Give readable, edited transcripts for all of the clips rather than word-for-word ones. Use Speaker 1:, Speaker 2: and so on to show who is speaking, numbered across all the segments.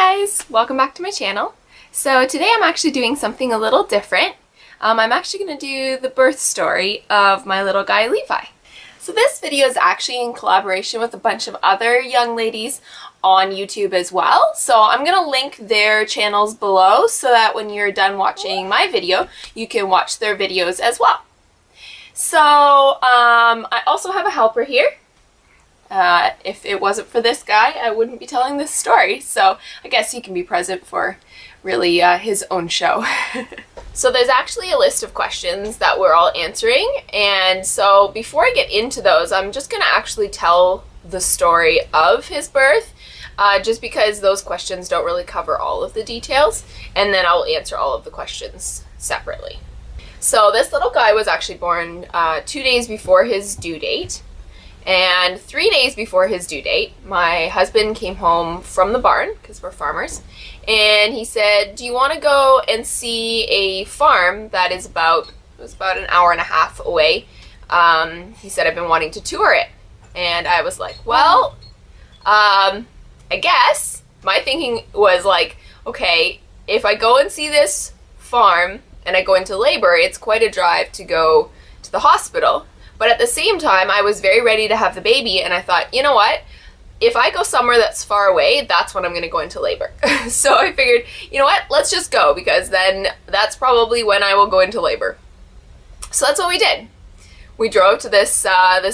Speaker 1: guys, welcome back to my channel. So today I'm actually doing something a little different. I'm actually going to do the birth story of my little guy Levi. So this video is actually in collaboration with a bunch of other young ladies on YouTube as well. So I'm going to link their channels below so that when you're done watching my video, you can watch their videos as well. So I also have a helper here. If it wasn't for this guy, I wouldn't be telling this story. So I guess he can be present for really his own show. So there's actually a list of questions that we're all answering. And so before I get into those, I'm just going to actually tell the story of his birth, just because those questions don't really cover all of the details. And then I'll answer all of the questions separately. So this little guy was actually born 2 days before his due date. And 3 days before his due date, my husband came home from the barn, because we're farmers, and he said, do you want to go and see a farm that is about an hour and a half away? He said, I've been wanting to tour it. And I was like, well, I guess. My thinking was like, okay, if I go and see this farm and I go into labor, it's quite a drive to go to the hospital. But at the same time, I was very ready to have the baby, and I thought, you know what? If I go somewhere that's far away, that's when I'm going to go into labor. So I figured, you know what? Let's just go, because then that's probably when I will go into labor. So that's what we did. We drove to this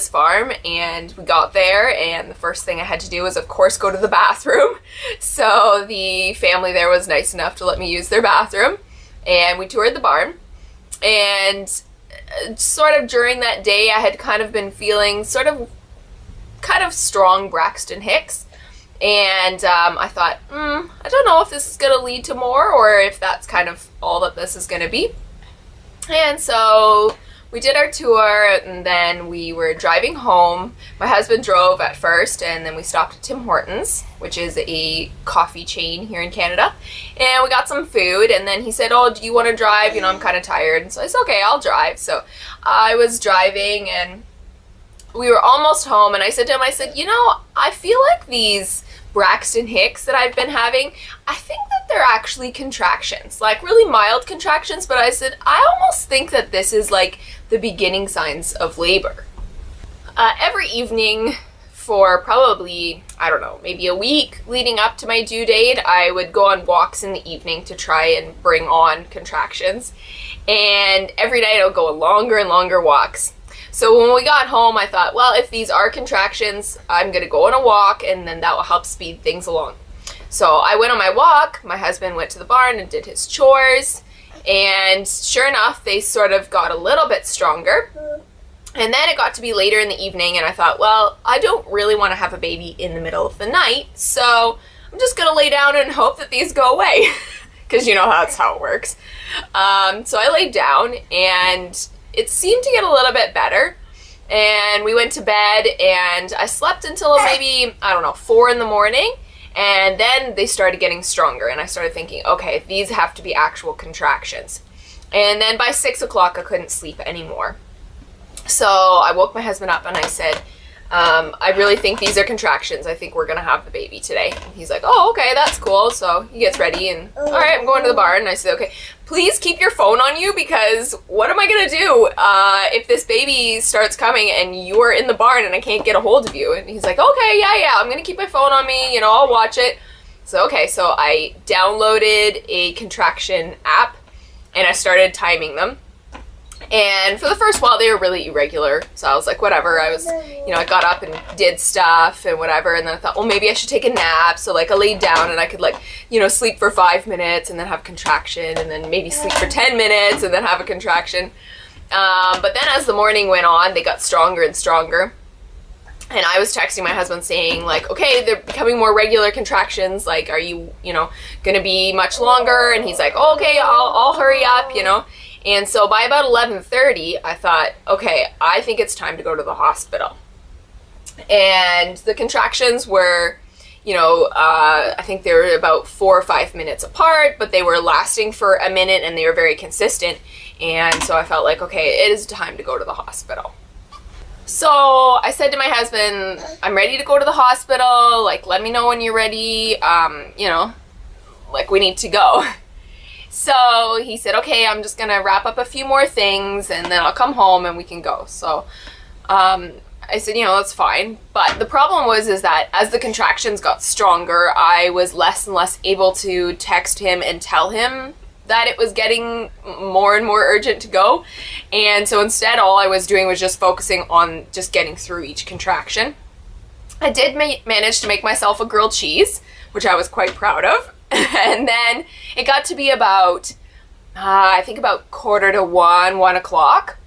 Speaker 1: farm, and we got there, and the first thing I had to do was, of course, go to the bathroom. So the family there was nice enough to let me use their bathroom, and we toured the barn. And sort of during that day, I had kind of been feeling kind of strong Braxton Hicks, and I thought, I don't know if this is going to lead to more or if that's kind of all that this is going to be. And so we did our tour, and then we were driving home. My husband drove at first, and then we stopped at Tim Hortons, which is a coffee chain here in Canada, and we got some food. And then he said, oh, do you want to drive? You know, I'm kind of tired. And so I said, okay, I'll drive. So I was driving, and we were almost home, and I said to him, I said, you know, I feel like these Braxton Hicks that I've been having, I think that they're actually contractions, like really mild contractions, but I said, I almost think that this is like the beginning signs of labor. Every evening for probably, I don't know, maybe a week leading up to my due date, I would go on walks in the evening to try and bring on contractions. And every night I would go on longer and longer walks. So when we got home, I thought, well, if these are contractions, I'm going to go on a walk, and then that will help speed things along. So I went on my walk, my husband went to the barn and did his chores, and sure enough, they sort of got a little bit stronger. And then it got to be later in the evening, and I thought, well, I don't really want to have a baby in the middle of the night, so I'm just going to lay down and hope that these go away, because you know that's how it works. So I laid down, and it seemed to get a little bit better, and we went to bed, and I slept until maybe, I don't know, 4 in the morning, and then they started getting stronger, and I started thinking, okay, these have to be actual contractions. And then by 6 o'clock, I couldn't sleep anymore. So I woke my husband up, and I said, I really think these are contractions. I think we're going to have the baby today. And he's like, oh, okay, that's cool. So he gets ready, and all right, I'm going to the barn. And I said, okay, please keep your phone on you, because what am I going to do if this baby starts coming and you are in the barn and I can't get a hold of you? And he's like, okay, yeah, I'm going to keep my phone on me. You know, I'll watch it. So, okay, so I downloaded a contraction app, and I started timing them. And for the first while, they were really irregular. So I was like, whatever. I got up and did stuff and whatever. And then I thought, well, maybe I should take a nap. So like I laid down, and I could sleep for 5 minutes and then have a contraction, and then maybe sleep for 10 minutes and then have a contraction. But then as the morning went on, they got stronger and stronger. And I was texting my husband saying, like, okay, they're becoming more regular contractions. Like, are you, going to be much longer? And he's like, oh, okay, I'll hurry up, And so by about 11:30, I thought, okay, I think it's time to go to the hospital. And the contractions were, I think they were about 4 or 5 minutes apart, but they were lasting for a minute, and they were very consistent. And so I felt like, okay, it is time to go to the hospital. So I said to my husband, I'm ready to go to the hospital. Like, let me know when you're ready. like, we need to go. So he said, okay, I'm just gonna wrap up a few more things and then I'll come home and we can go. So I said, you know, that's fine. But the problem is that as the contractions got stronger, I was less and less able to text him and tell him that it was getting more and more urgent to go. And so instead, all I was doing was just focusing on just getting through each contraction. I did manage to make myself a grilled cheese, which I was quite proud of. And then it got to be about, I think about 1:45, 1 o'clock.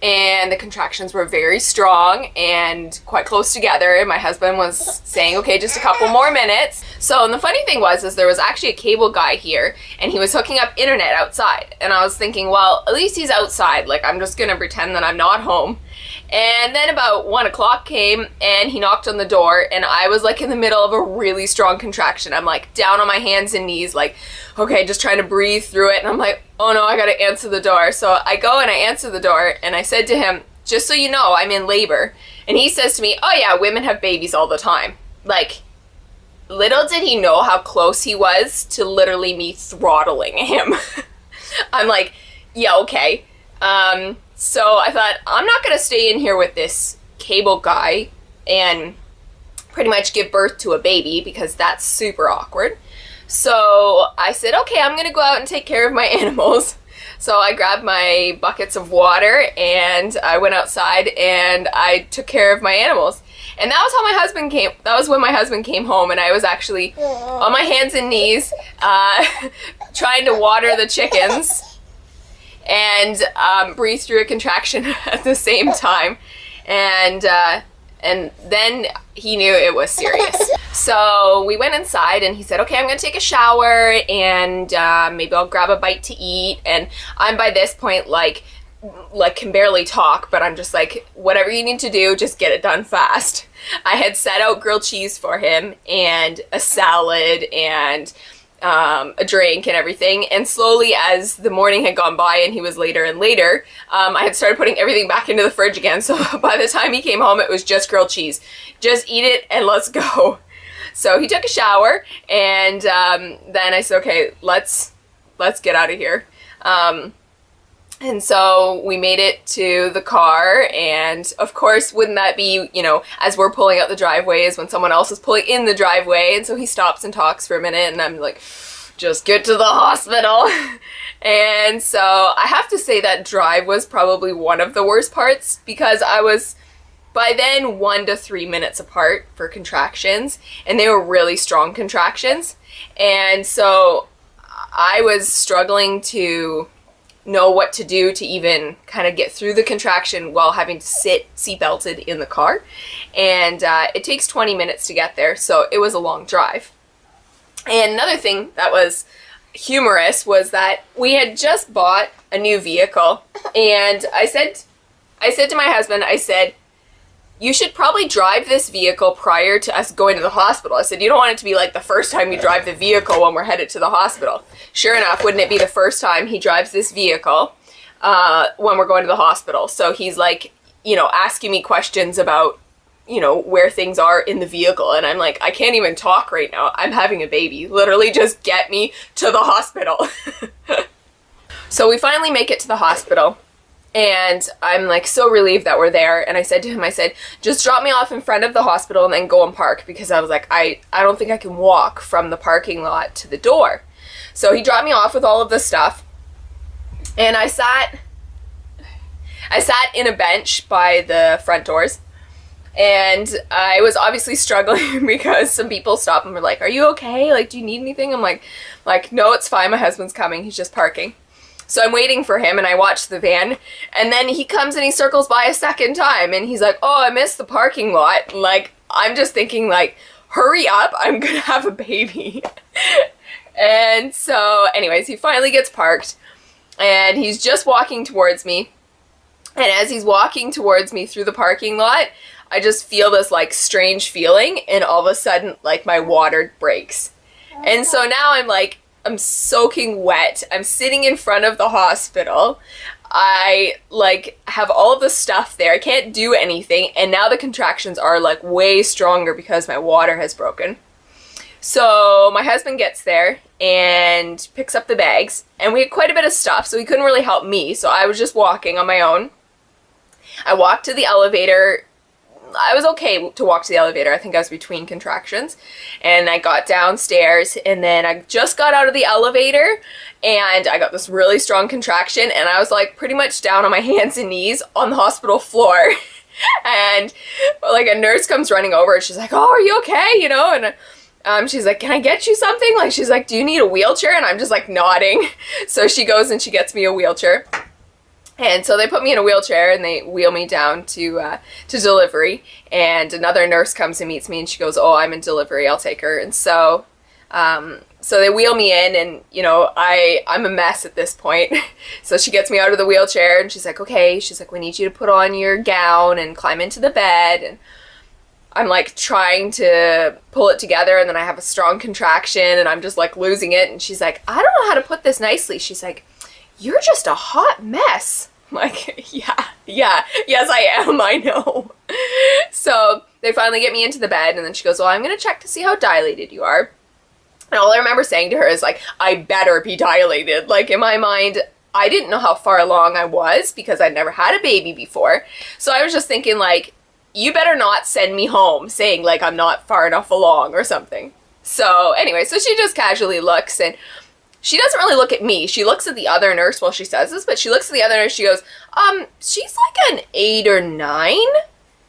Speaker 1: And the contractions were very strong and quite close together. And my husband was saying, okay, just a couple more minutes. So, and the funny thing is there was actually a cable guy here and he was hooking up internet outside. And I was thinking, well, at least he's outside. Like, I'm just going to pretend that I'm not home. And then about 1 o'clock came and he knocked on the door and I was like in the middle of a really strong contraction. I'm like down on my hands and knees, like, okay, just trying to breathe through it. And I'm like, oh no, I gotta answer the door. So I go and I answer the door and I said to him, just so you know, I'm in labor. And he says to me, oh yeah, women have babies all the time. Like, little did he know how close he was to literally me throttling him. I'm like, yeah, okay. So I thought, I'm not going to stay in here with this cable guy and pretty much give birth to a baby because that's super awkward. So I said, okay, I'm going to go out and take care of my animals. So I grabbed my buckets of water and I went outside and I took care of my animals. And that was how my husband came. That was when my husband came home and I was actually on my hands and knees trying to water the chickens and breathe through a contraction at the same time. And then he knew it was serious. So we went inside and he said, okay, I'm gonna take a shower and maybe I'll grab a bite to eat. And I'm by this point like can barely talk, but I'm just like, whatever you need to do, just get it done fast. I had set out grilled cheese for him and a salad and a drink and everything, and slowly as the morning had gone by and he was later and later, I had started putting everything back into the fridge again. So by the time he came home, it was just grilled cheese. Just eat it and let's go. So he took a shower and then I said, okay, let's get out of here. And so we made it to the car, and of course, wouldn't that be, you know, as we're pulling out the driveway is when someone else is pulling in the driveway, and so he stops and talks for a minute, and I'm like, just get to the hospital. And so I have to say that drive was probably one of the worst parts, because I was by then 1 to 3 minutes apart for contractions, and they were really strong contractions, and so I was struggling to know what to do to even kind of get through the contraction while having to sit seatbelted in the car. And it takes 20 minutes to get there, so it was a long drive. And another thing that was humorous was that we had just bought a new vehicle, and I said to my husband, I said, you should probably drive this vehicle prior to us going to the hospital. I said, you don't want it to be like the first time you drive the vehicle when we're headed to the hospital. Sure enough, wouldn't it be the first time he drives this vehicle when we're going to the hospital? So he's like, you know, asking me questions about, you know, where things are in the vehicle. And I'm like, I can't even talk right now. I'm having a baby. Literally just get me to the hospital. So we finally make it to the hospital. And I'm like so relieved that we're there. And I said to him, I said, just drop me off in front of the hospital and then go and park, because I was like, I don't think I can walk from the parking lot to the door. So he dropped me off with all of the stuff. And I sat in a bench by the front doors. And I was obviously struggling because some people stopped and were like, are you okay? Like, do you need anything? I'm like, no, it's fine. My husband's coming. He's just parking. So I'm waiting for him and I watch the van, and then he comes and he circles by a second time and he's like, oh, I missed the parking lot. Like, I'm just thinking like, hurry up, I'm gonna have a baby. And so anyways, he finally gets parked and he's just walking towards me. And as he's walking towards me through the parking lot, I just feel this like strange feeling, and all of a sudden like my water breaks. And so now I'm soaking wet. I'm sitting in front of the hospital. I like have all of the stuff there. I can't do anything. And now the contractions are like way stronger because my water has broken. So my husband gets there and picks up the bags, and we had quite a bit of stuff, so he couldn't really help me, so I was just walking on my own. I walked to the elevator. I was okay to walk to the elevator. I think I was between contractions. And I got downstairs, and then I just got out of the elevator, and I got this really strong contraction, and I was like pretty much down on my hands and knees on the hospital floor. And like a nurse comes running over, and she's like, "Oh, are you okay?" You know, and she's like, "Can I get you something?" Like, she's like, "Do you need a wheelchair?" And I'm just like nodding. So she goes and she gets me a wheelchair. And so they put me in a wheelchair and they wheel me down to delivery. And another nurse comes and meets me, and she goes, "Oh, I'm in delivery, I'll take her." And so so they wheel me in, and you know, I'm a mess at this point. So she gets me out of the wheelchair, and she's like, "Okay," she's like, "We need you to put on your gown and climb into the bed." And I'm like trying to pull it together, and then I have a strong contraction, and I'm just like losing it. And she's like, "I don't know how to put this nicely." She's like, "You're just a hot mess." I'm like, yes I am, I know. So they finally get me into the bed, and then she goes, "Well, I'm going to check to see how dilated you are." And all I remember saying to her is like, "I better be dilated." Like, in my mind, I didn't know how far along I was because I'd never had a baby before. So I was just thinking like, you better not send me home saying like I'm not far enough along or something. So anyway, so she just casually looks, and she doesn't really look at me. She looks at the other nurse while she says this, but she looks at the other nurse, she goes, "She's like an 8 or 9,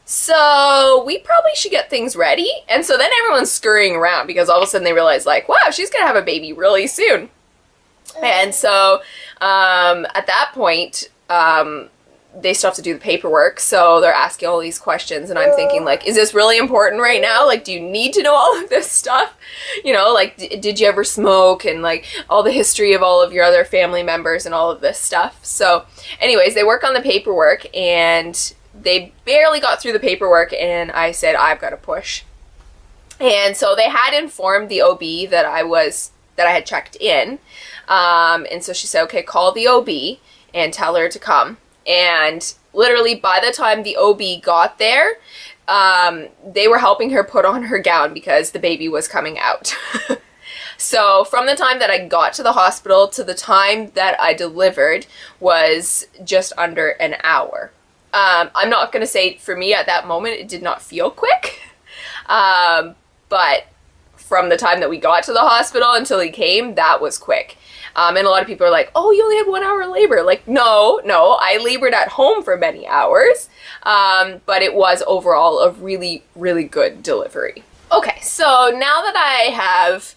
Speaker 1: so we probably should get things ready." And so then everyone's scurrying around because all of a sudden they realize like, wow, she's gonna have a baby really soon. And so at that point, they still have to do the paperwork, so they're asking all these questions, and I'm thinking like, is this really important right now? Like, do you need to know all of this stuff? You know, like, did you ever smoke, and like all the history of all of your other family members and all of this stuff. So anyways, they work on the paperwork, and they barely got through the paperwork, and I said, "I've got to push." And so they had informed the OB that I had checked in, and so she said, "Okay, call the OB and tell her to come." And literally by the time the OB got there, they were helping her put on her gown because the baby was coming out. So from the time that I got to the hospital to the time that I delivered was just under an hour. I'm not going to say for me at that moment it did not feel quick, but from the time that we got to the hospital until he came, that was quick. And a lot of people are like, "Oh, you only had 1 hour labor." Like, no, I labored at home for many hours, but it was overall a really, really good delivery. Okay, so now that I have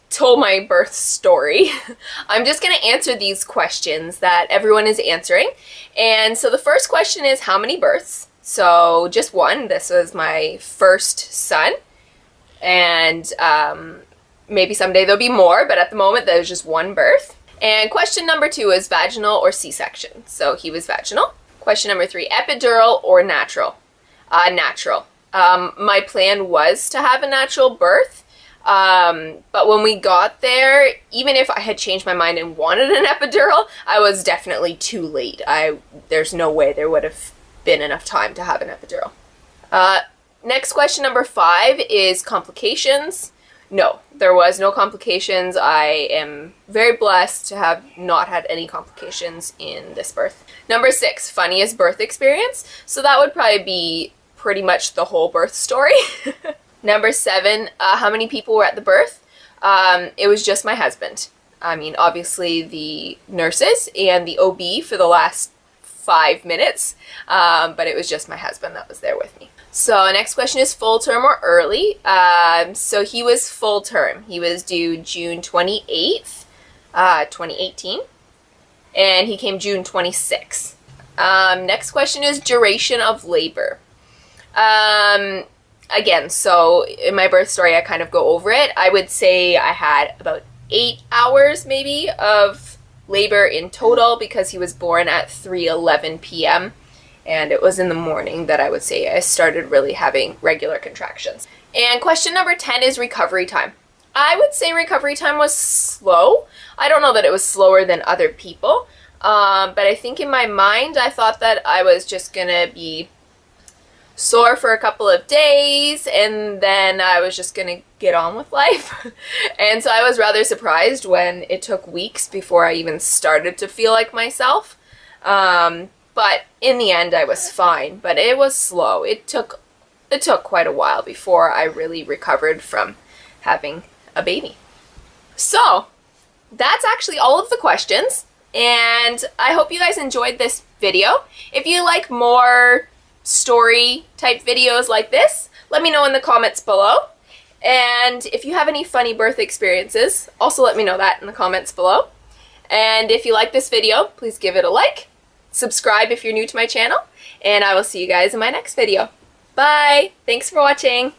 Speaker 1: told my birth story, I'm just going to answer these questions that everyone is answering. And so the first question is, how many births? So just one. This was my first son, and maybe someday there'll be more, but at the moment there's just one birth. And question number 2 is vaginal or C-section. So he was vaginal. Question number 3, epidural or natural? Natural. My plan was to have a natural birth, but when we got there, even if I had changed my mind and wanted an epidural, I was definitely too late. There's no way there would have been enough time to have an epidural. Next question number 5 is complications. No, there was no complications. I am very blessed to have not had any complications in this birth. Number 6, funniest birth experience. So that would probably be pretty much the whole birth story. Number 7, how many people were at the birth? It was just my husband. I mean, obviously the nurses and the OB for the last 5 minutes, but it was just my husband that was there with me. So next question is full term or early. So he was full term. He was due June 28th, 2018, and he came June 26th. Next question is duration of labor. Again, so in my birth story, I kind of go over it. I would say I had about 8 hours maybe of labor in total because he was born at 3:11 p.m. And it was in the morning that I would say I started really having regular contractions. And question number 10 is recovery time. I would say recovery time was slow. I don't know that it was slower than other people, but I think in my mind I thought that I was just gonna be sore for a couple of days, and then I was just gonna get on with life. And so I was rather surprised when it took weeks before I even started to feel like myself. But in the end I was fine, but it was slow. It took quite a while before I really recovered from having a baby. So that's actually all of the questions, and I hope you guys enjoyed this video. If you like more story type videos like this, let me know in the comments below. And if you have any funny birth experiences, also let me know that in the comments below. And if you like this video, please give it a like, subscribe if you're new to my channel, and I will see you guys in my next video. Bye! Thanks for watching!